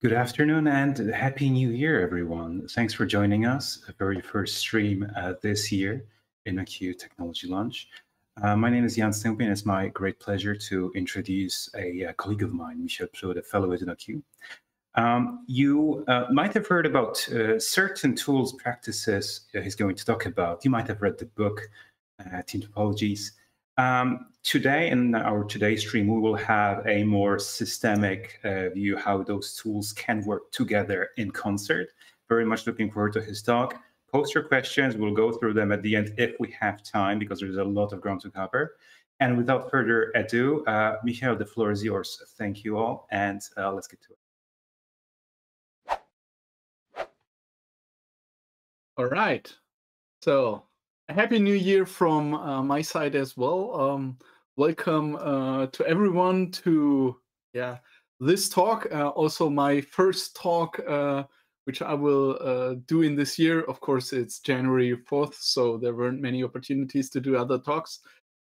Good afternoon and Happy New Year, everyone. Thanks for joining us, the very first stream this year in INNOQ Technology Launch. My name is Jan Stempe, and it's my great pleasure to introduce a colleague of mine, Michel Plot, a fellow at INNOQ. You might have heard about certain tools, practices he's going to talk about. You might have read the book, Team Topologies. Today, in our today's stream, we will have a more systemic view how those tools can work together in concert. Very much looking forward to his talk. Post your questions. We'll go through them at the end if we have time, because there's a lot of ground to cover. And without further ado, Michael, the floor is yours. Thank you all, and let's get to it. All right. So a happy new year from my side as well. Welcome to everyone to this talk. Also my first talk, which I will do in this year. Of course, it's January 4th, so there weren't many opportunities to do other talks.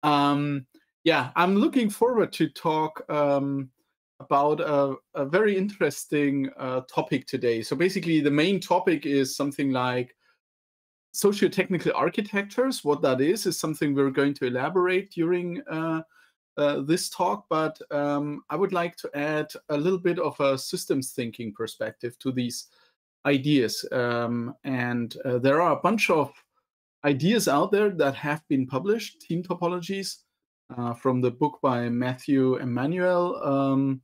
I'm looking forward to talk about a very interesting topic today. So basically, the main topic is something like sociotechnical architectures. What that is something we're going to elaborate during this talk, but I would like to add a little bit of a systems thinking perspective to these ideas. There are a bunch of ideas out there that have been published, Team Topologies, from the book by Matthew Emmanuel,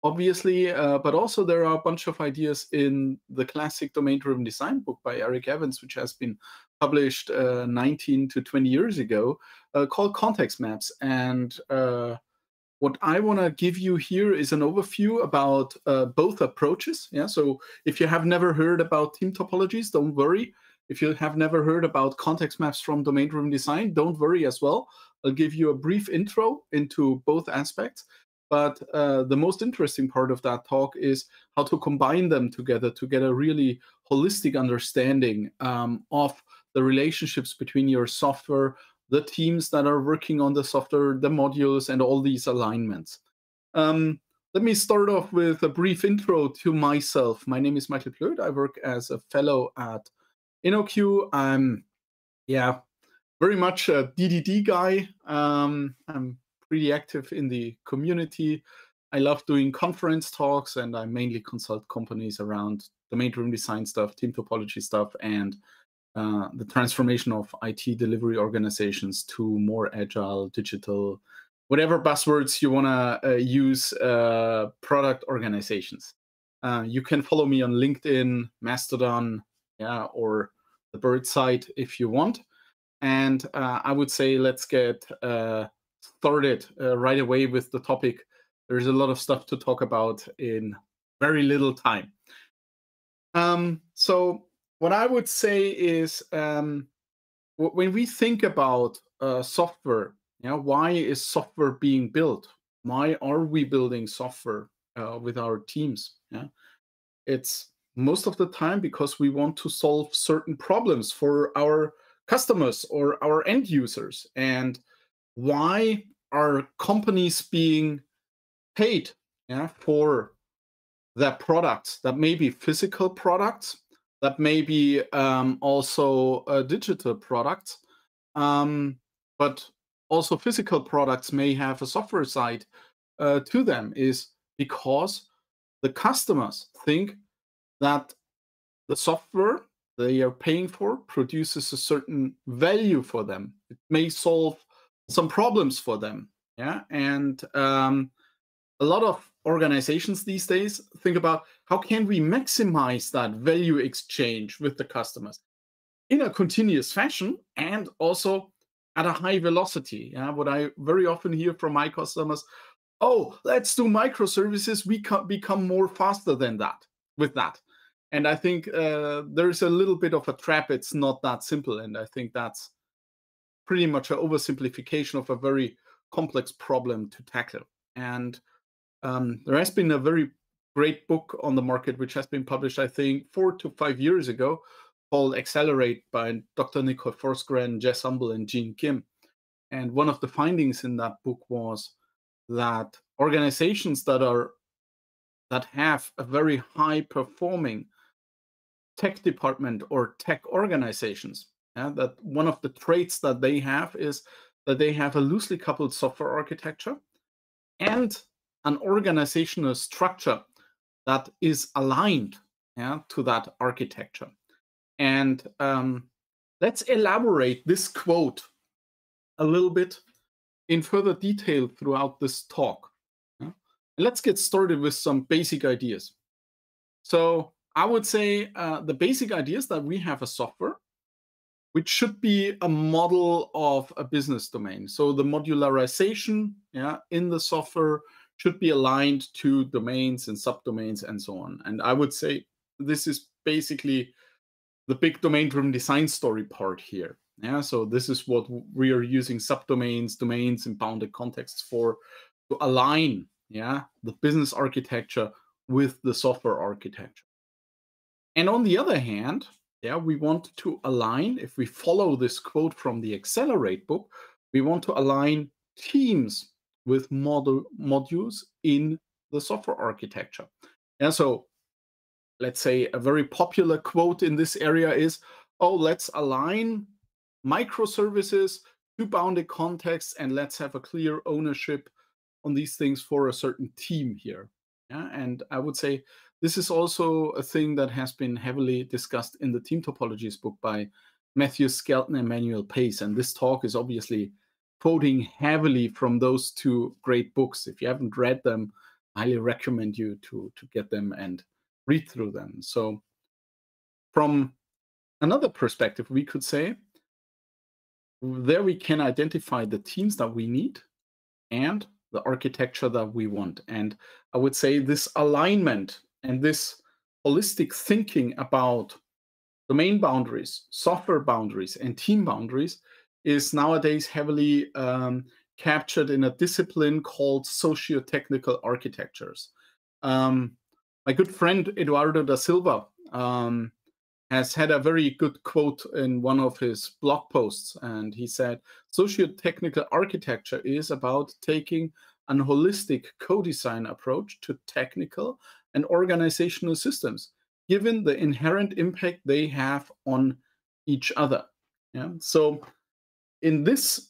obviously, but also there are a bunch of ideas in the classic domain-driven design book by Eric Evans, which has been published 19 to 20 years ago, called Context Maps. And what I want to give you here is an overview about both approaches. So if you have never heard about Team Topologies, don't worry. If you have never heard about context maps from domain-driven design, don't worry as well. I'll give you a brief intro into both aspects. But the most interesting part of that talk is how to combine them together to get a really holistic understanding of the relationships between your software, the teams that are working on the software, the modules, and all these alignments. Let me start off with a brief intro to myself. My name is Michael Plot. I work as a fellow at INNOQ. I'm, very much a DDD guy. I'm pretty active in the community. I love doing conference talks, and I mainly consult companies around domain-driven design stuff, team topology stuff, and the transformation of IT delivery organizations to more agile, digital, whatever buzzwords you want to use, product organizations. You can follow me on LinkedIn, Mastodon, or the Bird site if you want. And I would say let's get started right away with the topic. There's a lot of stuff to talk about in very little time. So what I would say is when we think about software, why is software being built? Why are we building software with our teams? It's most of the time because we want to solve certain problems for our customers or our end users. And why are companies being paid for their products? That may be physical products, that may be also digital products, but also physical products may have a software side to them, is because the customers think that the software they are paying for produces a certain value for them. It may solve some problems for them. And a lot of organizations these days think about how can we maximize that value exchange with the customers in a continuous fashion and also at a high velocity. What I very often hear from my customers, oh, let's do microservices. We can become more faster than that with that. And I think there's a little bit of a trap. It's not that simple. And I think that's pretty much an oversimplification of a very complex problem to tackle. And there has been a very great book on the market, which has been published, I think, 4 to 5 years ago, called Accelerate by Dr. Nicole Forsgren, Jess Humble, and Gene Kim. And one of the findings in that book was that organizations that are that have a very high performing tech department or tech organizations, that one of the traits that they have is that they have a loosely coupled software architecture and an organizational structure that is aligned to that architecture. And let's elaborate this quote a little bit in further detail throughout this talk. Let's get started with some basic ideas. So I would say the basic idea is that we have a software which should be a model of a business domain. So the modularization in the software should be aligned to domains and subdomains and so on. And I would say this is basically the big domain-driven design story part here. So this is what we are using subdomains, domains, and bounded contexts for, to align the business architecture with the software architecture. And on the other hand, we want to align, if we follow this quote from the Accelerate book, we want to align teams with modules in the software architecture. So let's say a very popular quote in this area is, oh, let's align microservices to bounded contexts and let's have a clear ownership on these things for a certain team here. And I would say this is also a thing that has been heavily discussed in the Team Topologies book by Matthew Skelton and Manuel Pace. And this talk is obviously quoting heavily from those two great books. If you haven't read them, I highly recommend you to get them and read through them. So from another perspective, we could say there we can identify the teams that we need and the architecture that we want. And I would say this alignment and this holistic thinking about domain boundaries, software boundaries, and team boundaries is nowadays heavily captured in a discipline called sociotechnical architectures. My good friend Eduardo da Silva has had a very good quote in one of his blog posts, and he said, sociotechnical architecture is about taking an holistic co-design approach to technical and organizational systems, given the inherent impact they have on each other. So in this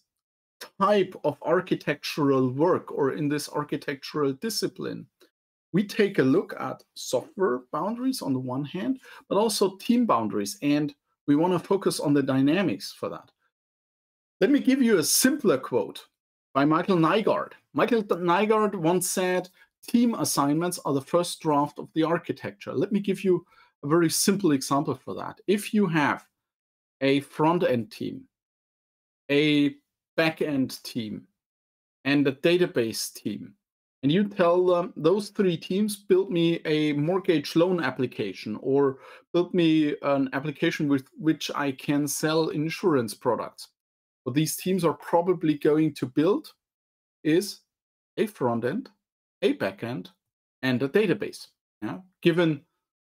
type of architectural work, or in this architectural discipline, we take a look at software boundaries on the one hand, but also team boundaries, and we want to focus on the dynamics for that. Let me give you a simpler quote by Michael Nygaard. Michael Nygaard once said, team assignments are the first draft of the architecture. Let me give you a very simple example for that. If you have a front-end team, a back-end team, and a database team, and you tell them, those three teams, build me a mortgage loan application, or build me an application with which I can sell insurance products. What these teams are probably going to build is a front end, a back end, and a database, given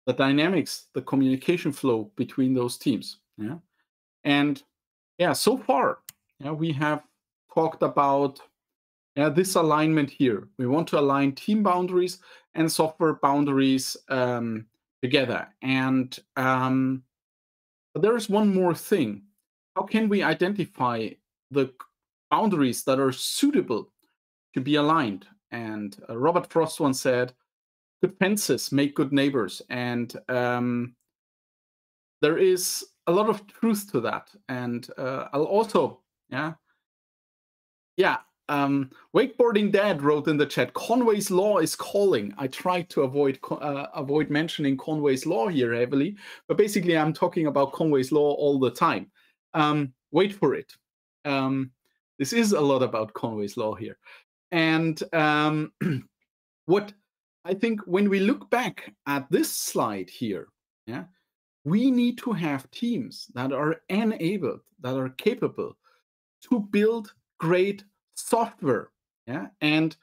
the dynamics, the communication flow between those teams. And so far, we have talked about this alignment here. We want to align team boundaries and software boundaries together. And but there is one more thing. How can we identify the boundaries that are suitable to be aligned? And Robert Frost once said, good fences make good neighbors. And there is a lot of truth to that. And I'll also, Wakeboarding Dad wrote in the chat, Conway's Law is calling. I tried to avoid mentioning Conway's Law here heavily, but basically I'm talking about Conway's Law all the time. Wait for it. This is a lot about Conway's Law here. And what I think when we look back at this slide here, we need to have teams that are enabled, that are capable to build great software. And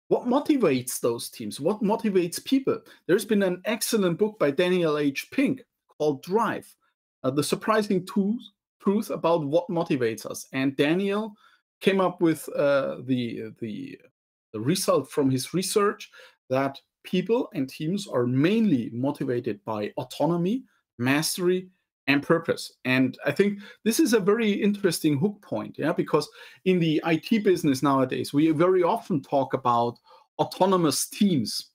what motivates those teams? What motivates people? There's been an excellent book by Daniel H. Pink called Drive, The Surprising Truth About What Motivates Us. And Daniel came up with the result from his research that people and teams are mainly motivated by autonomy, mastery, and purpose. And I think this is a very interesting hook point, yeah, because in the IT business nowadays, we very often talk about autonomous teams.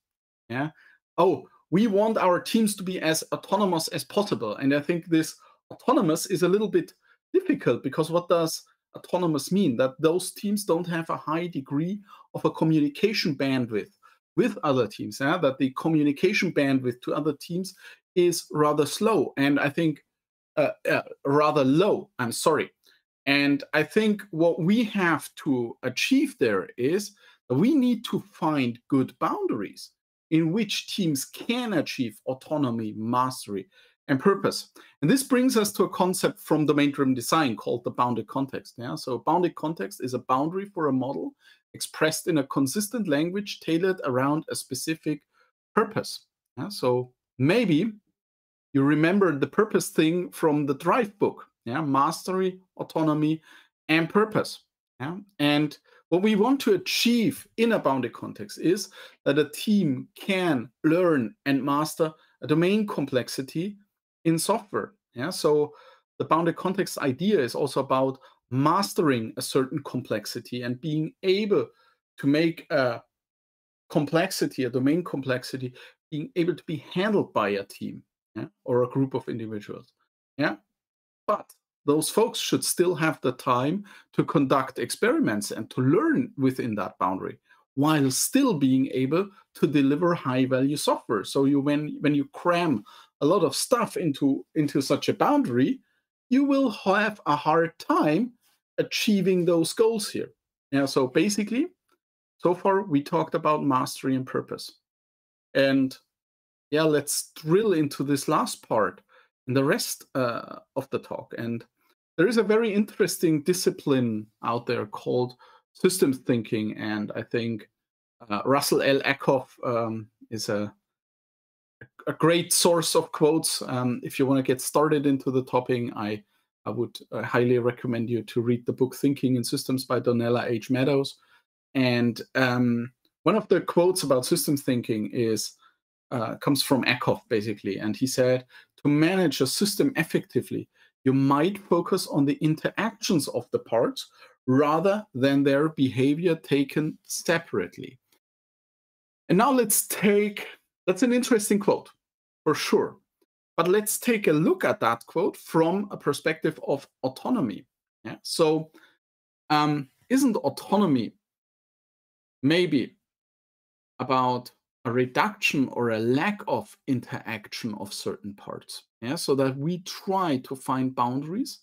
Yeah. Oh, we want our teams to be as autonomous as possible. And I think this autonomous is a little bit difficult, because what does autonomous mean? That those teams don't have a high degree of a communication bandwidth with other teams, yeah? That the communication bandwidth to other teams is rather slow, and I think rather low, I'm sorry. And I think what we have to achieve there is that we need to find good boundaries in which teams can achieve autonomy, mastery, and purpose. And this brings us to a concept from domain-driven design called the bounded context. Yeah? So bounded context is a boundary for a model expressed in a consistent language tailored around a specific purpose. Yeah? So maybe you remember the purpose thing from the Drive book, yeah? Mastery, autonomy, and purpose. Yeah? And what we want to achieve in a bounded context is that a team can learn and master a domain complexity in software. Yeah? So the bounded context idea is also about mastering a certain complexity and being able to make a complexity, a domain complexity, being able to be handled by a team, yeah, or a group of individuals. Yeah, but those folks should still have the time to conduct experiments and to learn within that boundary, while still being able to deliver high-value software. So when you cram a lot of stuff into such a boundary, you will have a hard time achieving those goals here. Yeah, so basically, so far we talked about mastery and purpose. And yeah, let's drill into this last part and the rest of the talk. And there is a very interesting discipline out there called systems thinking. And I think Russell L. Ackoff is a great source of quotes. If you want to get started into the topic, I would highly recommend you to read the book Thinking in Systems by Donella H. Meadows. And one of the quotes about systems thinking is comes from Ackoff, basically. And he said, to manage a system effectively, you might focus on the interactions of the parts rather than their behavior taken separately. And now that's an interesting quote, for sure. But let's take a look at that quote from a perspective of autonomy. Yeah? So isn't autonomy maybe about a reduction or a lack of interaction of certain parts? Yeah, so that we try to find boundaries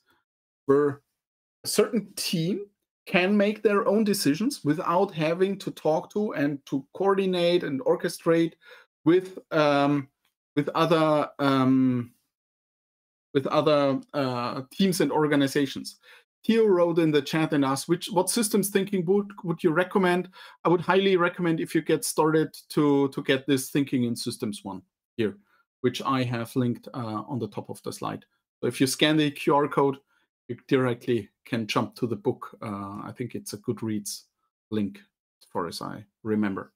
where a certain team can make their own decisions without having to talk to and to coordinate and orchestrate with other teams and organizations. Theo wrote in the chat and asked, what systems thinking book would you recommend? I would highly recommend, if you get started, to get this Thinking in Systems one here, which I have linked on the top of the slide. So if you scan the QR code, you directly can jump to the book. I think it's a Goodreads link, as far as I remember.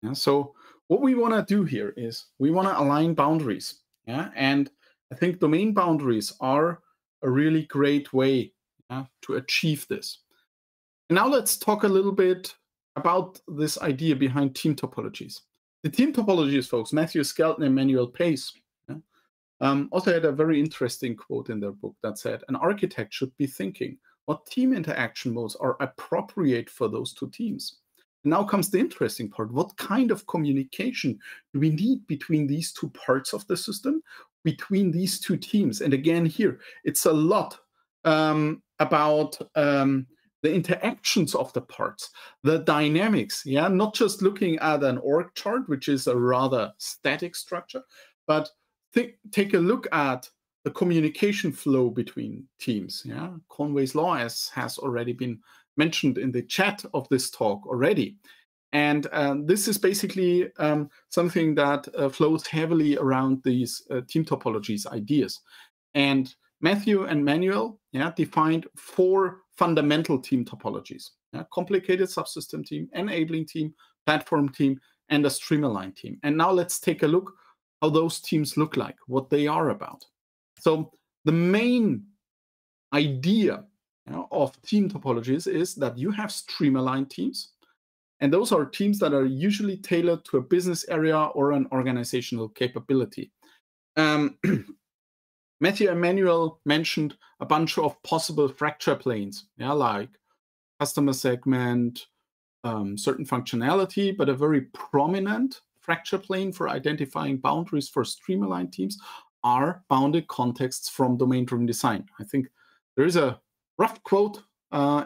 Yeah, so what we want to do here is we want to align boundaries. Yeah, and I think domain boundaries are a really great way to achieve this. And now let's talk a little bit about this idea behind team topologies. The team topologies folks, Matthew Skelton and Manuel Pace, also had a very interesting quote in their book that said, an architect should be thinking what team interaction modes are appropriate for those two teams. And now comes the interesting part. What kind of communication do we need between these two parts of the system, between these two teams? And again, here, it's a lot about the interactions of the parts, the dynamics, yeah, not just looking at an org chart, which is a rather static structure, but take a look at the communication flow between teams. Yeah, Conway's law has already been mentioned in the chat of this talk already. And this is basically something that flows heavily around these team topologies ideas. And Matthew and Manuel defined 4 fundamental team topologies. Complicated subsystem team, enabling team, platform team, and a stream-aligned team. And now let's take a look how those teams look like, what they are about. So the main idea of team topologies is that you have stream-aligned teams, and those are teams that are usually tailored to a business area or an organizational capability. Matthew Emmanuel mentioned a bunch of possible fracture planes, like customer segment, certain functionality, but a very prominent fracture plane for identifying boundaries for stream-aligned teams are bounded contexts from domain-driven design. I think there is a rough quote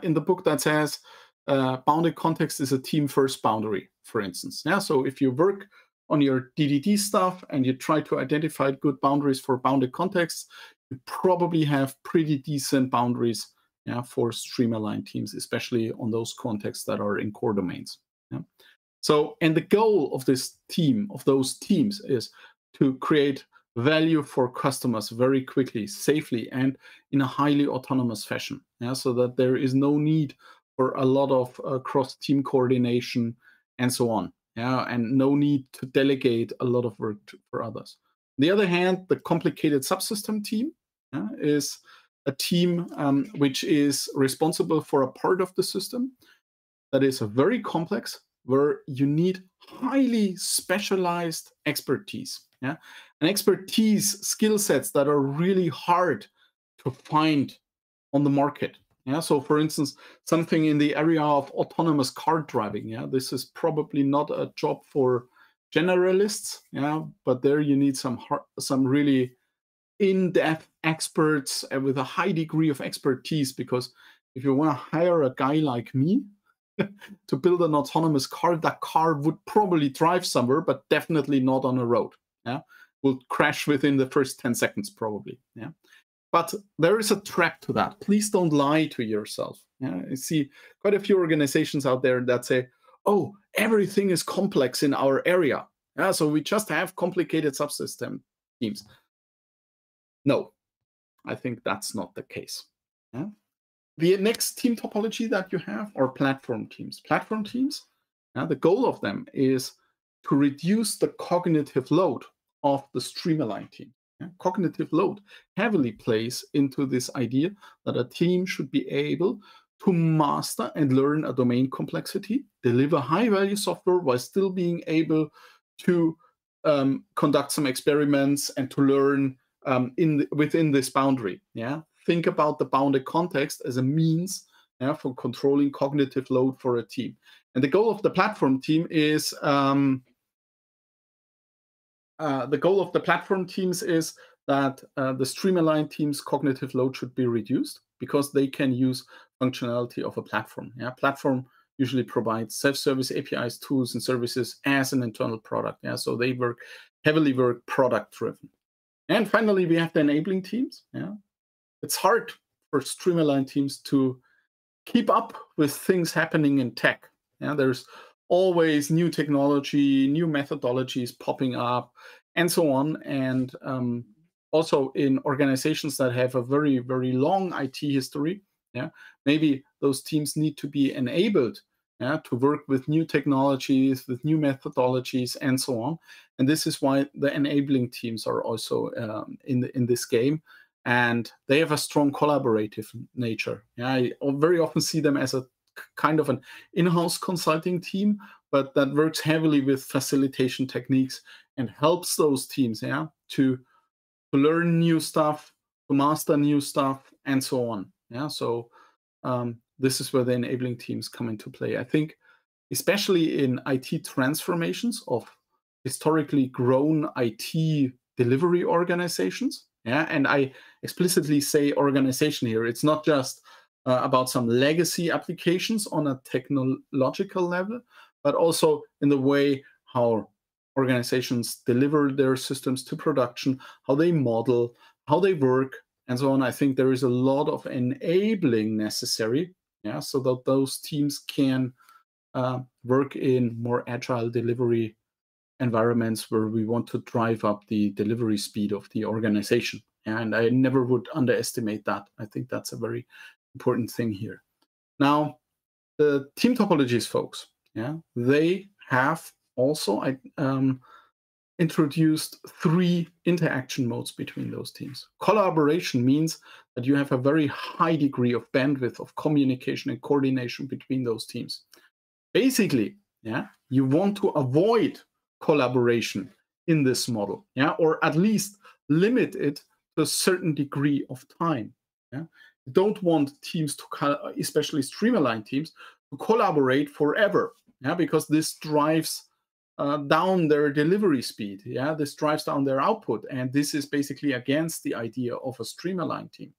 in the book that says, bounded context is a team-first boundary, for instance. So if you work on your DDD stuff and you try to identify good boundaries for bounded contexts, you probably have pretty decent boundaries for stream-aligned teams, especially on those contexts that are in core domains. So, and the goal of this team, of those teams, is to create value for customers very quickly, safely, and in a highly autonomous fashion, so that there is no need for a lot of cross-team coordination and so on, and no need to delegate a lot of work for others. On the other hand, the complicated subsystem team is a team which is responsible for a part of the system that is very complex, where you need highly specialized expertise, and expertise skill sets that are really hard to find on the market. So for instance, something in the area of autonomous car driving, this is probably not a job for generalists, but there you need some really in-depth experts with a high degree of expertise, because if you want to hire a guy like me to build an autonomous car, that car would probably drive somewhere, but definitely not on a road. Will crash within the first 10 seconds probably. But there is a trap to that. Please don't lie to yourself. I see quite a few organizations out there that say, oh, everything is complex in our area, so we just have complicated subsystem teams. No, I think that's not the case. The next team topology that you have are platform teams. Platform teams, the goal of them is to reduce the cognitive load of the stream-aligned team. Cognitive load heavily plays into this idea that a team should be able to master and learn a domain complexity, deliver high-value software while still being able to conduct some experiments and to learn within this boundary. Think about the bounded context as a means for controlling cognitive load for a team. And the goal of the platform team is that the stream-aligned team's cognitive load should be reduced because they can use functionality of a platform. Platform usually provides self-service APIs, tools, and services as an internal product. So they heavily work product-driven. And finally, we have the enabling teams. It's hard for stream-aligned teams to keep up with things happening in tech. There's always new technology, new methodologies popping up, and so on. And also in organizations that have a very, very long IT history, maybe those teams need to be enabled to work with new technologies, with new methodologies, and so on. And this is why the enabling teams are also in this game. And they have a strong collaborative nature. I very often see them as a kind of an in-house consulting team, but that works heavily with facilitation techniques and helps those teams to learn new stuff, to master new stuff, and so on. So this is where the enabling teams come into play. I think especially in IT transformations of historically grown IT delivery organizations, and I explicitly say organization here. It's not just about some legacy applications on a technological level, but also in the way how organizations deliver their systems to production, how they model, how they work, and so on. I think there is a lot of enabling necessary, so that those teams can work in more agile delivery environments where we want to drive up the delivery speed of the organization. And I never would underestimate that. I think that's a very important thing here. Now, the team topologies folks, they have also I introduced 3 interaction modes between those teams. Collaboration means that you have a very high degree of bandwidth of communication and coordination between those teams. Basically, yeah, you want to avoid collaboration in this model, yeah, or at least limit it to a certain degree of time. Yeah, you don't want teams to, especially stream-aligned teams, to collaborate forever, yeah, because this drives down their delivery speed. Yeah, this drives down their output, and this is basically against the idea of a stream-aligned team.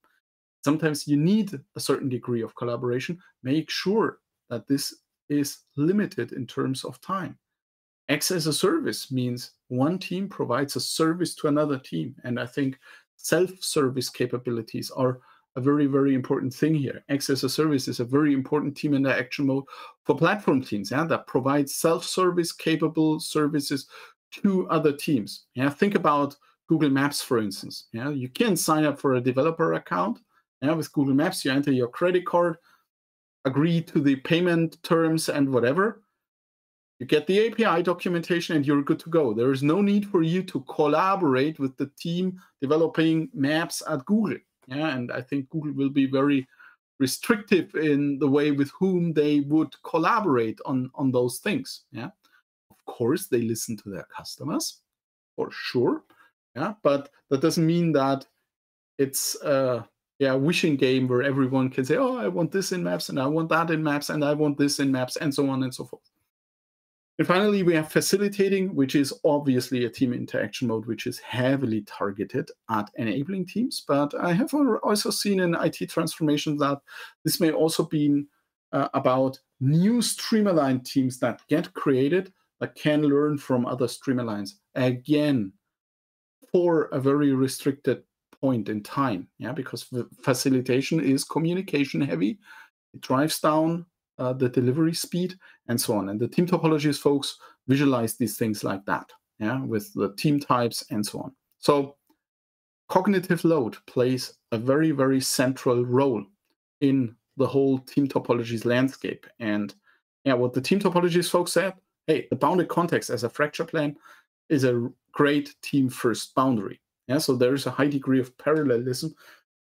Sometimes you need a certain degree of collaboration. Make sure that this is limited in terms of time. X as a service means one team provides a service to another team, and I think self-service capabilities are a very, very important thing here. X as a service is a very important team interaction mode for platform teams, yeah, that provides self-service capable services to other teams. Yeah, think about Google Maps, for instance. Yeah, you can sign up for a developer account. Yeah, with Google Maps, you enter your credit card, agree to the payment terms and whatever. You get the API documentation and you're good to go. There is no need for you to collaborate with the team developing maps at Google. Yeah, and I think Google will be very restrictive in the way with whom they would collaborate on those things. Yeah, of course they listen to their customers, for sure. Yeah, but that doesn't mean that it's a wishing game where everyone can say, oh, I want this in Maps and I want that in Maps and I want this in Maps and so on and so forth. And finally, we have facilitating, which is obviously a team interaction mode, which is heavily targeted at enabling teams. But I have also seen in IT transformation that this may also be about new stream-aligned teams that get created that can learn from other stream-aligns. Again, for a very restricted point in time, yeah, because facilitation is communication heavy. It drives down the delivery speed and so on. And the team topologies folks visualize these things like that, yeah, with the team types and so on. So cognitive load plays a very, very central role in the whole team topologies landscape. And yeah, what the team topologies folks said, hey, the bounded context as a fracture plan is a great team first boundary. Yeah, so there is a high degree of parallelism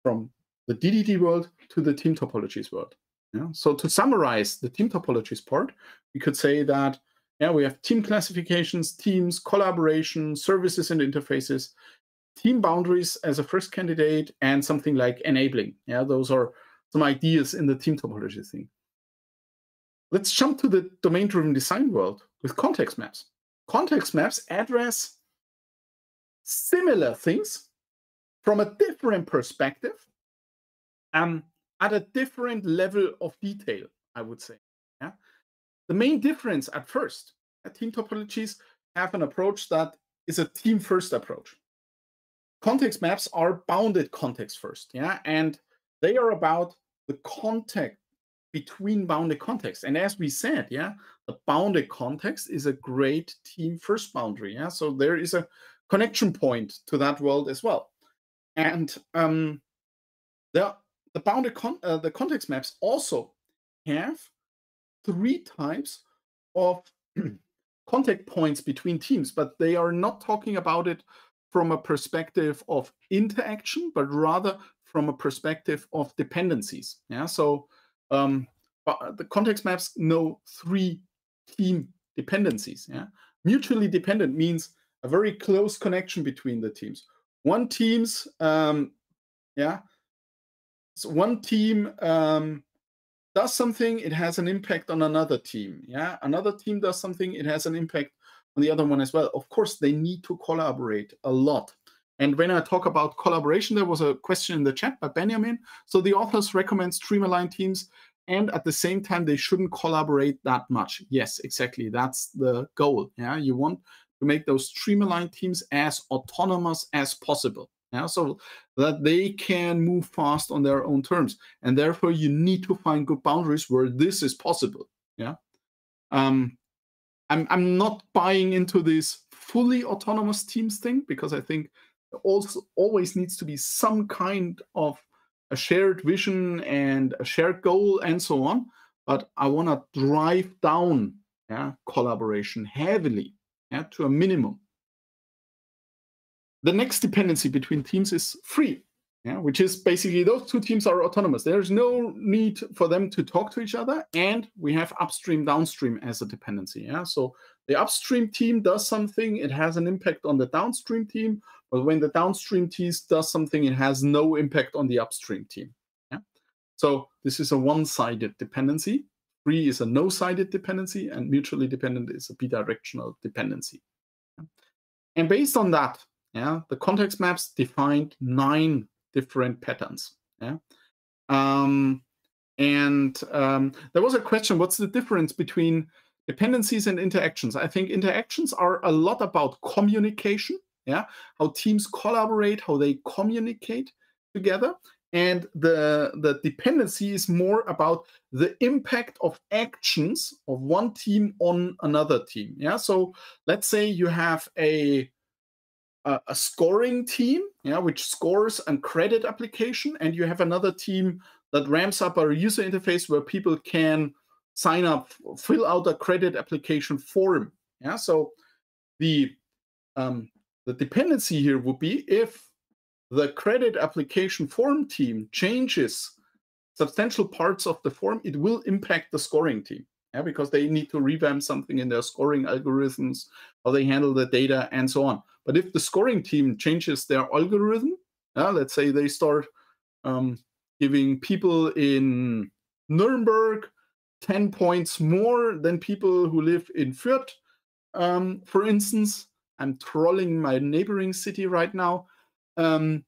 from the DDD world to the team topologies world. Yeah, so to summarize the team topologies part, we could say that we have team classifications, teams, collaboration, services and interfaces, team boundaries as a first candidate, and something like enabling. Yeah, those are some ideas in the team topology thing. Let's jump to the domain-driven design world with context maps. Context maps address similar things from a different perspective, at a different level of detail, I would say. Yeah? The main difference at first, team topologies have an approach that is a team-first approach. Context maps are bounded context first, yeah, and they are about the context between bounded contexts. And as we said, yeah, the bounded context is a great team-first boundary, yeah. So there is a connection point to that world as well, and the bounded the context maps also have 3 types of contact points between teams, but they are not talking about it from a perspective of interaction, but rather from a perspective of dependencies. Yeah, so the context maps know 3 team dependencies. Yeah, mutually dependent means a very close connection between the teams. One team's so one team does something, it has an impact on another team. Yeah, another team does something, it has an impact on the other one as well. Of course, they need to collaborate a lot. And when I talk about collaboration, there was a question in the chat by Benjamin. So the authors recommend stream-aligned teams, and at the same time, they shouldn't collaborate that much. Yes, exactly. That's the goal. Yeah, you want to make those stream-aligned teams as autonomous as possible. Yeah, so that they can move fast on their own terms, and therefore you need to find good boundaries where this is possible. Yeah, I'm not buying into this fully autonomous teams thing, because I think there also always needs to be some kind of a shared vision and a shared goal and so on. But I want to drive down collaboration heavily, to a minimum. The next dependency between teams is free, which is basically those two teams are autonomous. There's no need for them to talk to each other, and we have upstream, downstream as a dependency. So the upstream team does something, it has an impact on the downstream team, but when the downstream team does something, it has no impact on the upstream team. So this is a one-sided dependency. Free is a no-sided dependency, and mutually dependent is a bidirectional dependency. And based on that, the context maps defined 9 different patterns. There was a question, what's the difference between dependencies and interactions? I think interactions are a lot about communication, how teams collaborate, how they communicate together. And the dependency is more about the impact of actions of one team on another team. So let's say you have a scoring team, which scores a credit application, and you have another team that ramps up a user interface where people can sign up, fill out a credit application form. So the dependency here would be if the credit application form team changes substantial parts of the form, it will impact the scoring team, because they need to revamp something in their scoring algorithms, how they handle the data, and so on. But if the scoring team changes their algorithm, let's say they start giving people in Nuremberg 10 points more than people who live in Fürth, for instance, I'm trolling my neighboring city right now, then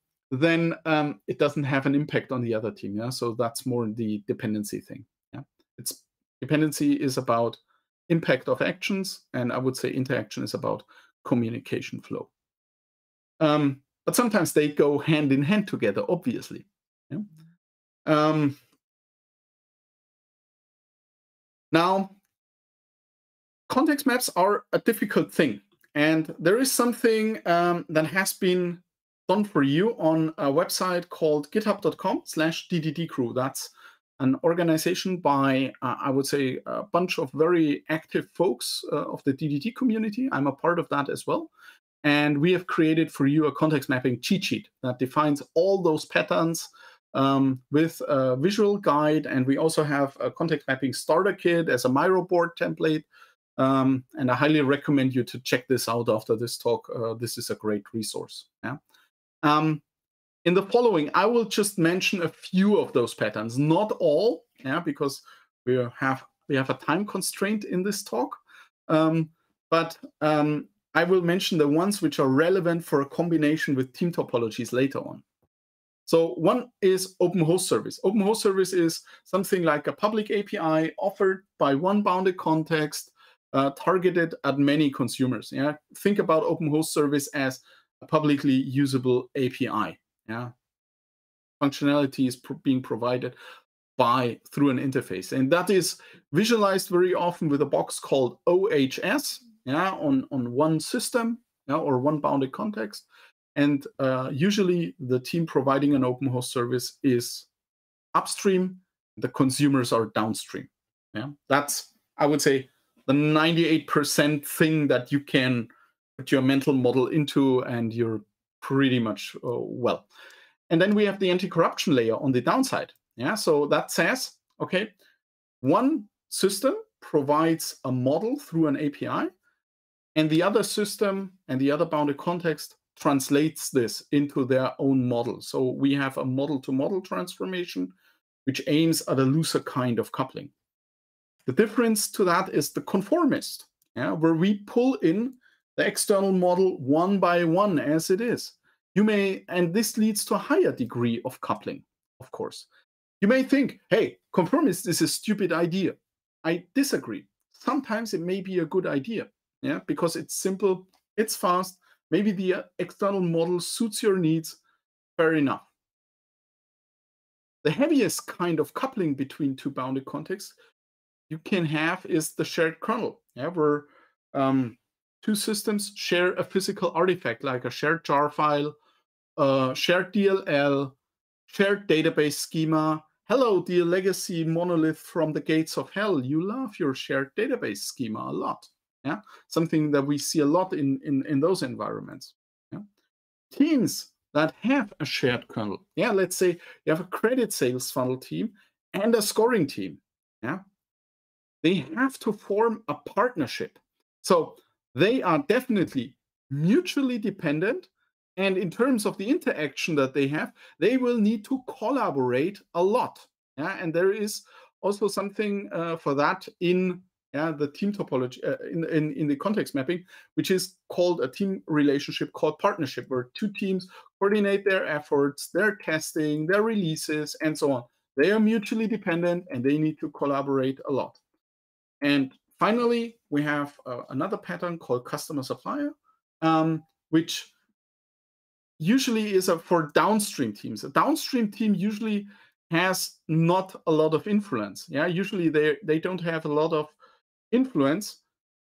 it doesn't have an impact on the other team. So that's more the dependency thing. It's dependency is about impact of actions, and I would say interaction is about communication flow. But sometimes they go hand in hand together, obviously. Now, context maps are a difficult thing, and there is something that has been done for you on a website called github.com/dddcrew. That's an organization by, I would say, a bunch of very active folks of the DDD community. I'm a part of that as well. And we have created for you a context mapping cheat sheet that defines all those patterns with a visual guide. And we also have a context mapping starter kit as a Miro board template. And I highly recommend you to check this out after this talk. This is a great resource. In the following, I will just mention a few of those patterns, not all, because we have a time constraint in this talk. But I will mention the ones which are relevant for a combination with team topologies later on. So one is open host service. Open host service is something like a public API offered by one bounded context, targeted at many consumers. Think about open host service as a publicly usable API. Functionality is being provided through an interface, and that is visualized very often with a box called OHS, on one system, or one bounded context. And usually the team providing an open host service is upstream, the consumers are downstream. That's, I would say, the 98% thing that you can put your mental model into, and you're pretty much well. And then we have the anti-corruption layer on the downside. So that says, okay, one system provides a model through an API, and the other system and the other bounded context translates this into their own model. So we have a model-to-model transformation, which aims at a looser kind of coupling. The difference to that is the conformist, where we pull in the external model one by one as it is. You may, and this leads to a higher degree of coupling, of course. You may think, hey, conformist is a stupid idea. I disagree. Sometimes it may be a good idea, because it's simple, it's fast, maybe the external model suits your needs, fair enough. The heaviest kind of coupling between two bounded contexts you can have is the shared kernel, where two systems share a physical artifact like a shared jar file, shared DLL, shared database schema, hello, dear legacy monolith from the gates of hell. You love your shared database schema a lot. Yeah, something that we see a lot in those environments. Yeah? Teams that have a shared kernel. Yeah, let's say you have a credit sales funnel team and a scoring team. Yeah, they have to form a partnership. So they are definitely mutually dependent. And in terms of the interaction that they have, they will need to collaborate a lot. Yeah, and there is also something for that in the team topology, in the context mapping, which is called a team relationship called partnership, where two teams coordinate their efforts, their testing, their releases, and so on. They are mutually dependent and they need to collaborate a lot. And finally, we have another pattern called customer supplier, which usually is for downstream teams. A downstream team usually has not a lot of influence. Yeah, usually they don't have a lot of influence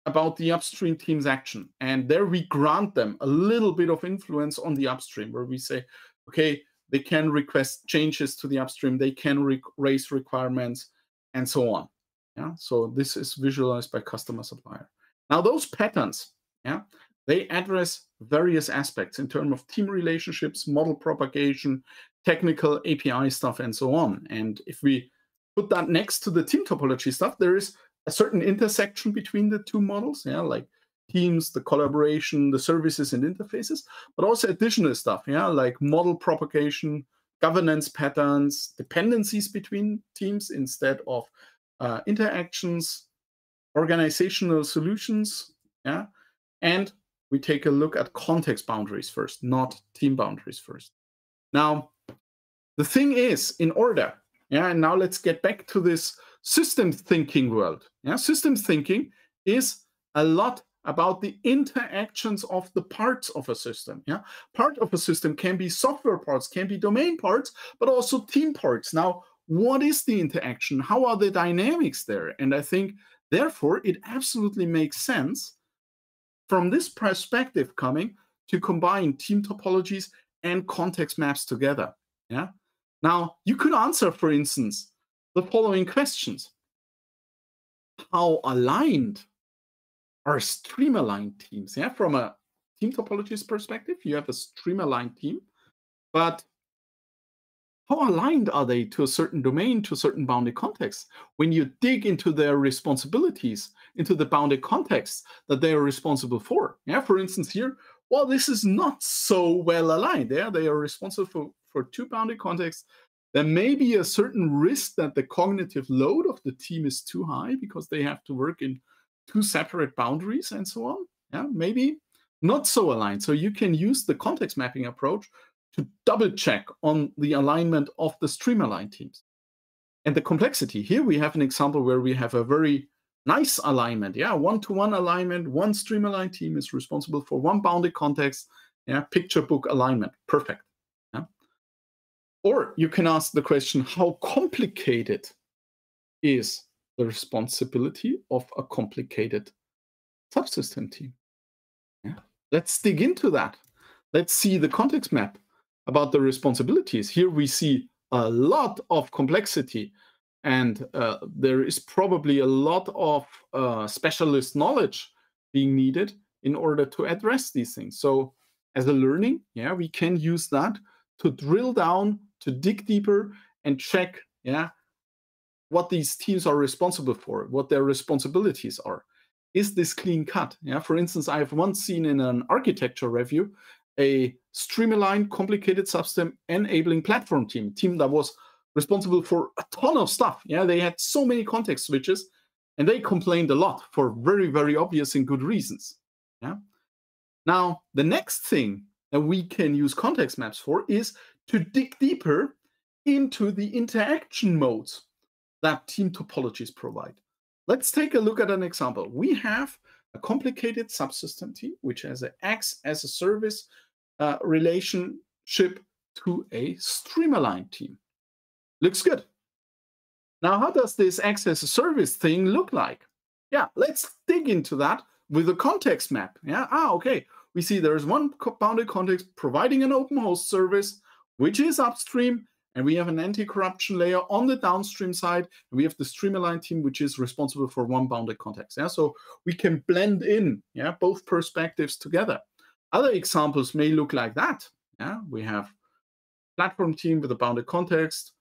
about the upstream team's action. And there we grant them a little bit of influence on the upstream, where we say, okay, they can request changes to the upstream, they can raise requirements, and so on. Yeah, so this is visualized by customer supplier. Now those patterns, yeah, they address various aspects in terms of team relationships, model propagation, technical API stuff, and so on. And if we put that next to the team topology stuff, there is a certain intersection between the two models, yeah, like teams, the collaboration, the services and interfaces, but also additional stuff, yeah, like model propagation, governance patterns, dependencies between teams instead of interactions, organizational solutions, yeah, and we take a look at context boundaries first, not team boundaries first. Now, the thing is, in order, yeah, and now let's get back to this system thinking world. Yeah, systems thinking is a lot about the interactions of the parts of a system. Yeah, part of a system can be software parts, can be domain parts, but also team parts. Now, what is the interaction? How are the dynamics there? And I think, therefore, it absolutely makes sense from this perspective coming to combine team topologies and context maps together. Yeah. Now, you could answer, for instance, the following questions. How aligned are stream-aligned teams? Yeah, from a team topologies perspective, you have a stream-aligned team, but how aligned are they to a certain domain, to a certain bounded context? When you dig into their responsibilities, into the bounded context that they are responsible for. Yeah, for instance, here, well, this is not so well aligned. Yeah, they are responsible for two bounded contexts. There may be a certain risk that the cognitive load of the team is too high because they have to work in two separate boundaries and so on. Yeah, maybe not so aligned. So you can use the context mapping approach to double check on the alignment of the stream aligned teams. And the complexity, here we have an example where we have a very nice alignment. Yeah, one-to-one alignment, one stream aligned team is responsible for one bounded context. Yeah, picture book alignment, perfect. Yeah. Or you can ask the question, how complicated is the responsibility of a complicated subsystem team? Yeah. Let's dig into that. Let's see the context map about the responsibilities. Here we see a lot of complexity, and there is probably a lot of specialist knowledge being needed in order to address these things. So as a learning, yeah, we can use that to drill down, to dig deeper and check, yeah, what these teams are responsible for, what their responsibilities are. Is this clean cut? Yeah, for instance, I have once seen in an architecture review a stream-aligned, complicated subsystem enabling platform team that was responsible for a ton of stuff. Yeah, they had so many context switches, and they complained a lot for very, very obvious and good reasons. Yeah. Now, the next thing that we can use context maps for is to dig deeper into the interaction modes that team topologies provide. Let's take a look at an example. We have a complicated subsystem team, which has an acts as a service relationship to a stream-aligned team. Looks good. Now, how does this acts as a service thing look like? Yeah, let's dig into that with a context map. Yeah, okay. We see there's one bounded context providing an open host service, which is upstream, and we have an anti-corruption layer on the downstream side, and we have the stream-aligned team, which is responsible for one bounded context. Yeah? So we can blend in, yeah, both perspectives together. Other examples may look like that. Yeah? We have platform team with a bounded context,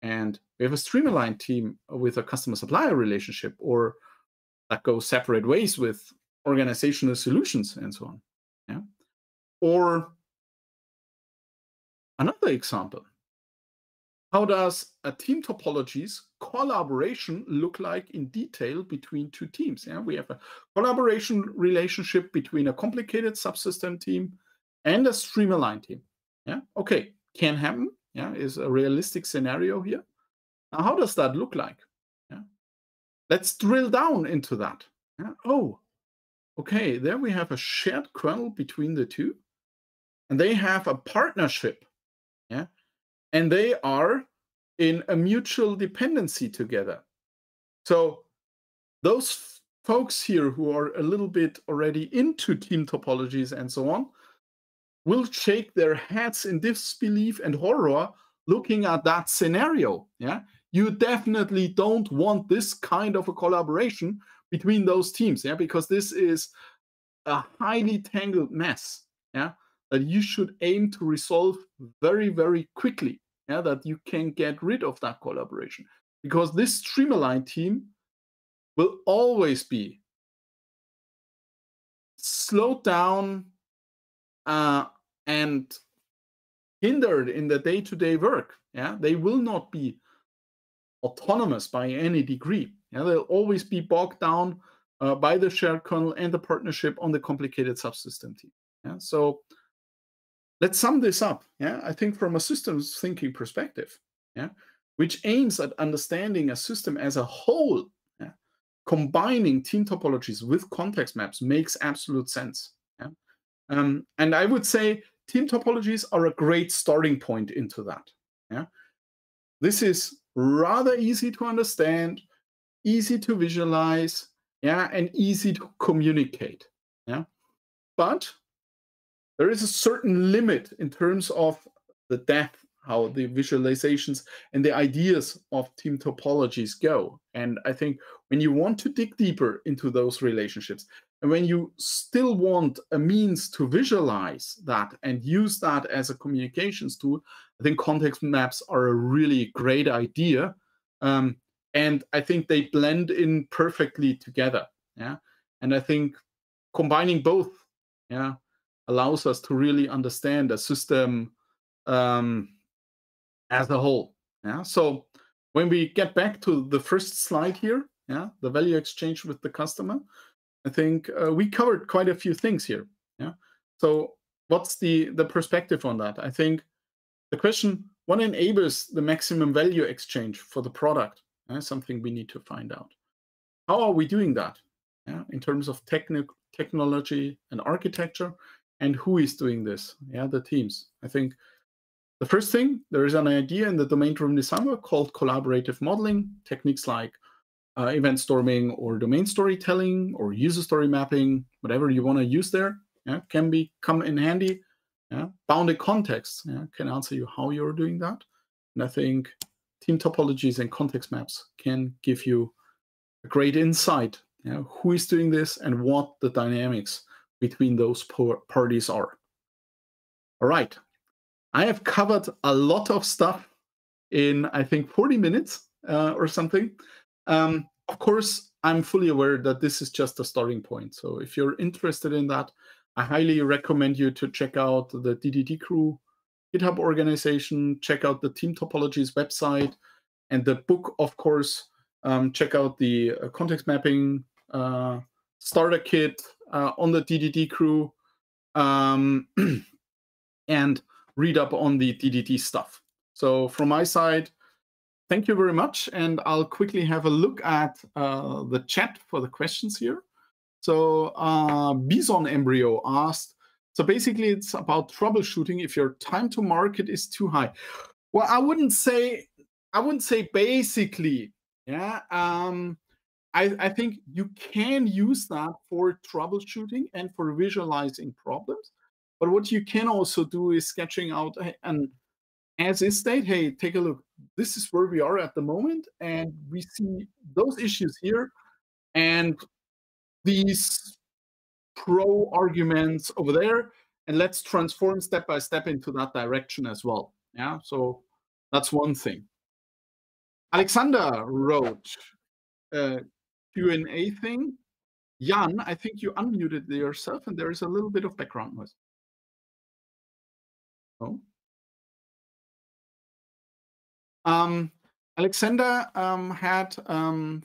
and we have a stream-aligned team with a customer-supplier relationship, or that goes separate ways with organizational solutions and so on. Yeah? Or another example, how does a team topologies collaboration look like in detail between two teams? Yeah? We have a collaboration relationship between a complicated subsystem team and a stream-aligned team. Yeah? Okay, can happen. Yeah, is a realistic scenario here. Now, how does that look like? Yeah? Let's drill down into that. Yeah? Oh, okay, there we have a shared kernel between the two, and they have a partnership. Yeah, and they are in a mutual dependency together. So those folks here who are a little bit already into team topologies and so on will shake their heads in disbelief and horror looking at that scenario. Yeah, you definitely don't want this kind of a collaboration between those teams. Yeah, because this is a highly tangled mess. Yeah, that you should aim to resolve very, very quickly. Yeah, that you can get rid of that collaboration, because this stream-aligned team will always be slowed down and hindered in the day-to-day work. Yeah, they will not be autonomous by any degree. Yeah, they'll always be bogged down by the shared kernel and the partnership on the complicated subsystem team. Yeah, so let's sum this up. Yeah, I think from a systems thinking perspective, yeah, which aims at understanding a system as a whole, yeah, combining team topologies with context maps makes absolute sense. Yeah? And I would say team topologies are a great starting point into that. Yeah? This is rather easy to understand, easy to visualize, yeah, and easy to communicate. Yeah? But there is a certain limit in terms of the depth, how the visualizations and the ideas of team topologies go. And I think when you want to dig deeper into those relationships, and when you still want a means to visualize that and use that as a communications tool, I think context maps are a really great idea. And I think they blend in perfectly together. Yeah. And I think combining both, yeah, allows us to really understand a system as a whole. Yeah. So when we get back to the first slide here, yeah, the value exchange with the customer, I think we covered quite a few things here. Yeah. So what's the perspective on that? I think the question, what enables the maximum value exchange for the product? Something we need to find out. How are we doing that? Yeah, in terms of technology and architecture, and who is doing this? Yeah, the teams. I think the first thing, there is an idea in the domain-driven design work called collaborative modeling. Techniques like event storming or domain storytelling or user story mapping, whatever you want to use there, yeah, can come in handy. Yeah. Bounded context, yeah, can answer you how you're doing that. And I think team topologies and context maps can give you a great insight, you know, who is doing this and what the dynamics between those parties are. All right. I have covered a lot of stuff in, I think, 40 minutes or something. Of course, I'm fully aware that this is just a starting point. So if you're interested in that, I highly recommend you to check out the DDD crew GitHub organization, check out the Team Topologies website, and the book, of course. Check out the context mapping starter kit on the DDD crew, and read up on the DDD stuff. So from my side, thank you very much. And I'll quickly have a look at the chat for the questions here. So Bison Embryo asked, so basically it's about troubleshooting if your time to market is too high. Well, I wouldn't say basically. Yeah, I think you can use that for troubleshooting and for visualizing problems. But what you can also do is sketching out as is state, hey, take a look. This is where we are at the moment, and we see those issues here, and these pro arguments over there, and let's transform step by step into that direction as well. Yeah, so that's one thing. Alexander wrote a Q&A thing. Jan, I think you unmuted yourself, and there is a little bit of background noise. Oh. Alexander had,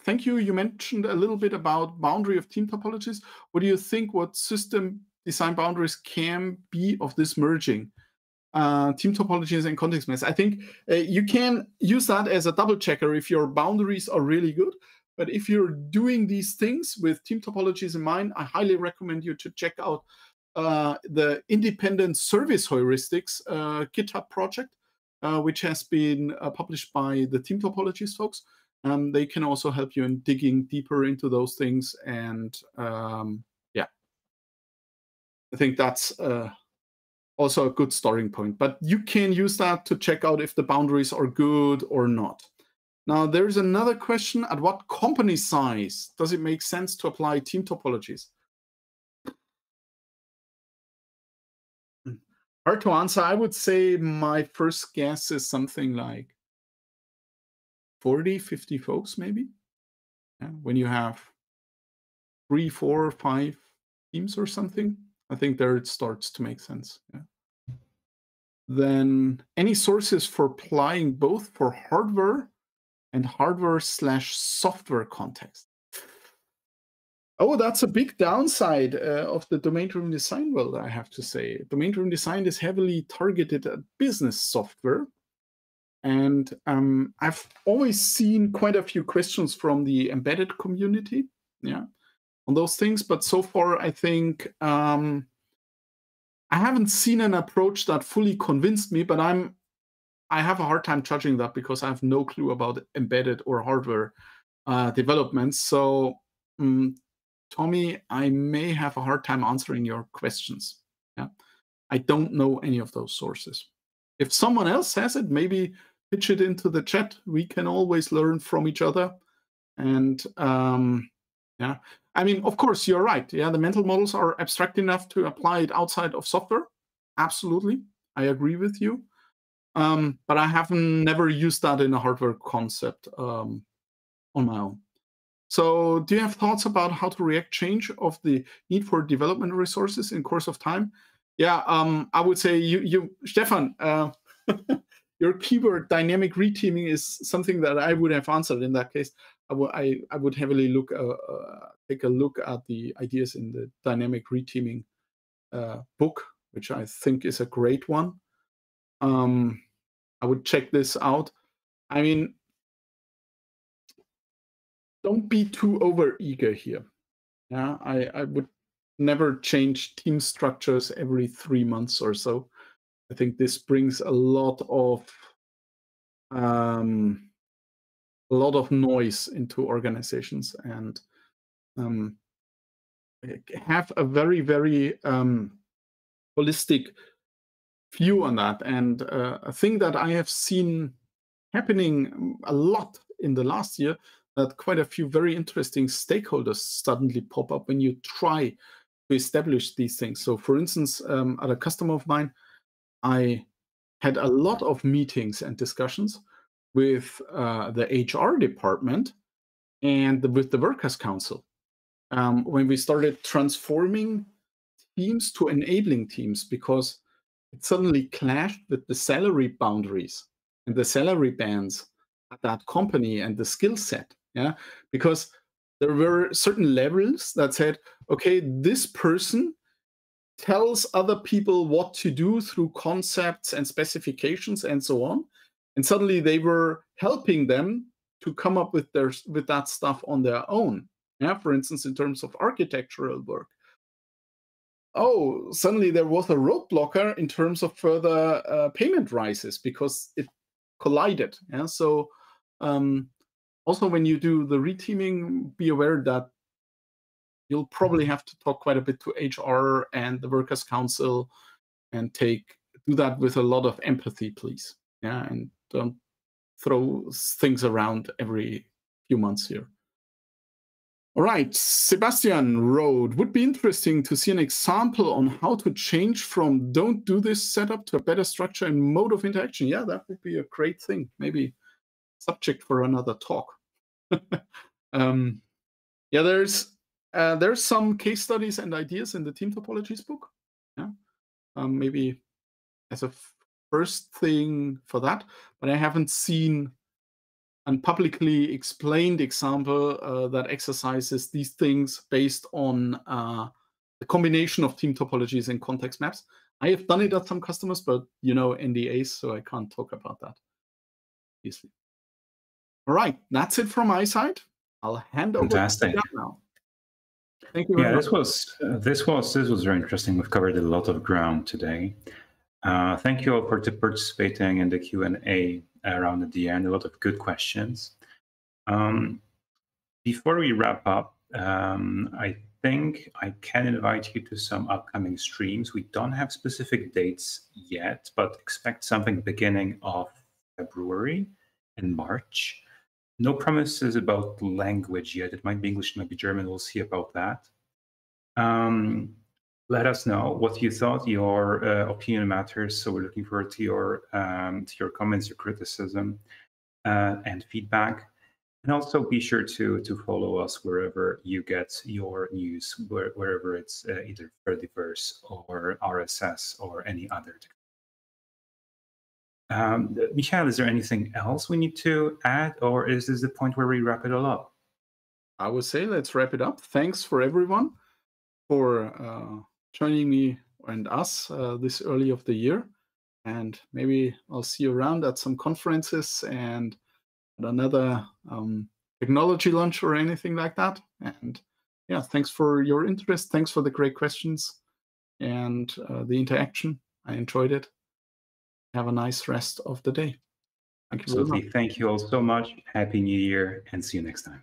thank you. You mentioned a little bit about boundary of team topologies. What do you think what system design boundaries can be of this merging? Team topologies and context maps. I think you can use that as a double checker if your boundaries are really good. But if you're doing these things with team topologies in mind, I highly recommend you to check out the independent service heuristics GitHub project, which has been published by the Team Topologies folks. They can also help you in digging deeper into those things. And yeah, I think that's also a good starting point. But you can use that to check out if the boundaries are good or not. Now, there's another question. At what company size does it make sense to apply team topologies? Hard to answer. I would say my first guess is something like 40, 50 folks, maybe. Yeah, when you have 3, 4, 5 teams or something, I think there it starts to make sense. Yeah. Then any sources for applying both for hardware and hardware/software context? Oh, that's a big downside of the domain-driven design world, I have to say. Domain-driven design is heavily targeted at business software. And I've always seen quite a few questions from the embedded community, yeah, on those things. But so far, I think I haven't seen an approach that fully convinced me, but I have a hard time judging that because I have no clue about embedded or hardware development. So, Tommy, I may have a hard time answering your questions. Yeah, I don't know any of those sources. If someone else has it, maybe pitch it into the chat. We can always learn from each other. And yeah, I mean, of course, you're right. Yeah, the mental models are abstract enough to apply it outside of software. Absolutely, I agree with you. But I have never used that in a hardware concept on my own. So do you have thoughts about how to react change of the need for development resources in course of time? Yeah, I would say you Stefan, your keyword dynamic reteaming is something that I would have answered in that case. I would heavily take a look at the ideas in the dynamic reteaming book, which I think is a great one. I would check this out. I mean, don't be too over-eager here. Yeah, I would never change team structures every 3 months or so. I think this brings a lot of noise into organizations, and have a very, very holistic view on that. And a thing that I have seen happening a lot in the last year, that quite a few very interesting stakeholders suddenly pop up when you try to establish these things. So for instance, at a customer of mine, I had a lot of meetings and discussions with the HR department and with the Workers' Council when we started transforming teams to enabling teams, because it suddenly clashed with the salary boundaries and the salary bands at that company and the skill set. Yeah, because there were certain levels that said, okay, this person tells other people what to do through concepts and specifications and so on, and suddenly they were helping them to come up with that stuff on their own. Yeah, for instance, in terms of architectural work. Oh, suddenly there was a roadblocker in terms of further payment rises because it collided. Yeah, so also when you do the reteaming, be aware that you'll probably have to talk quite a bit to HR and the Workers' Council, and do that with a lot of empathy, please. Yeah, and don't throw things around every few months here. All right, Sebastian wrote, would be interesting to see an example on how to change from don't do this setup to a better structure and mode of interaction. Yeah, that would be a great thing. Maybe subject for another talk. Yeah, there's some case studies and ideas in the Team Topologies book. Yeah, maybe as a first thing for that, but I haven't seen a publicly explained example that exercises these things based on the combination of team topologies and context maps. I have done it at some customers, but NDAs, so I can't talk about that, obviously. All right, that's it from my side. I'll hand over to you now. Thank you very much. This was very interesting. We've covered a lot of ground today. Thank you all for participating in the Q&A around at the end. A lot of good questions. Before we wrap up, I think I can invite you to some upcoming streams. We don't have specific dates yet, but expect something beginning of February and March. No promises about language yet. It might be English, it might be German. We'll see about that. Let us know what you thought. Your opinion matters. So we're looking forward to your comments, your criticism, and feedback. And also be sure to follow us wherever you get your news, wherever it's either Fediverse or RSS or any other. Michael, is there anything else we need to add, or is this the point where we wrap it all up? I would say let's wrap it up. Thanks for everyone for joining me and us this early of the year. And maybe I'll see you around at some conferences and at another technology lunch or anything like that. And yeah, thanks for your interest. Thanks for the great questions and the interaction. I enjoyed it. Have a nice rest of the day. Absolutely. Thank you all so much. Happy New Year and see you next time.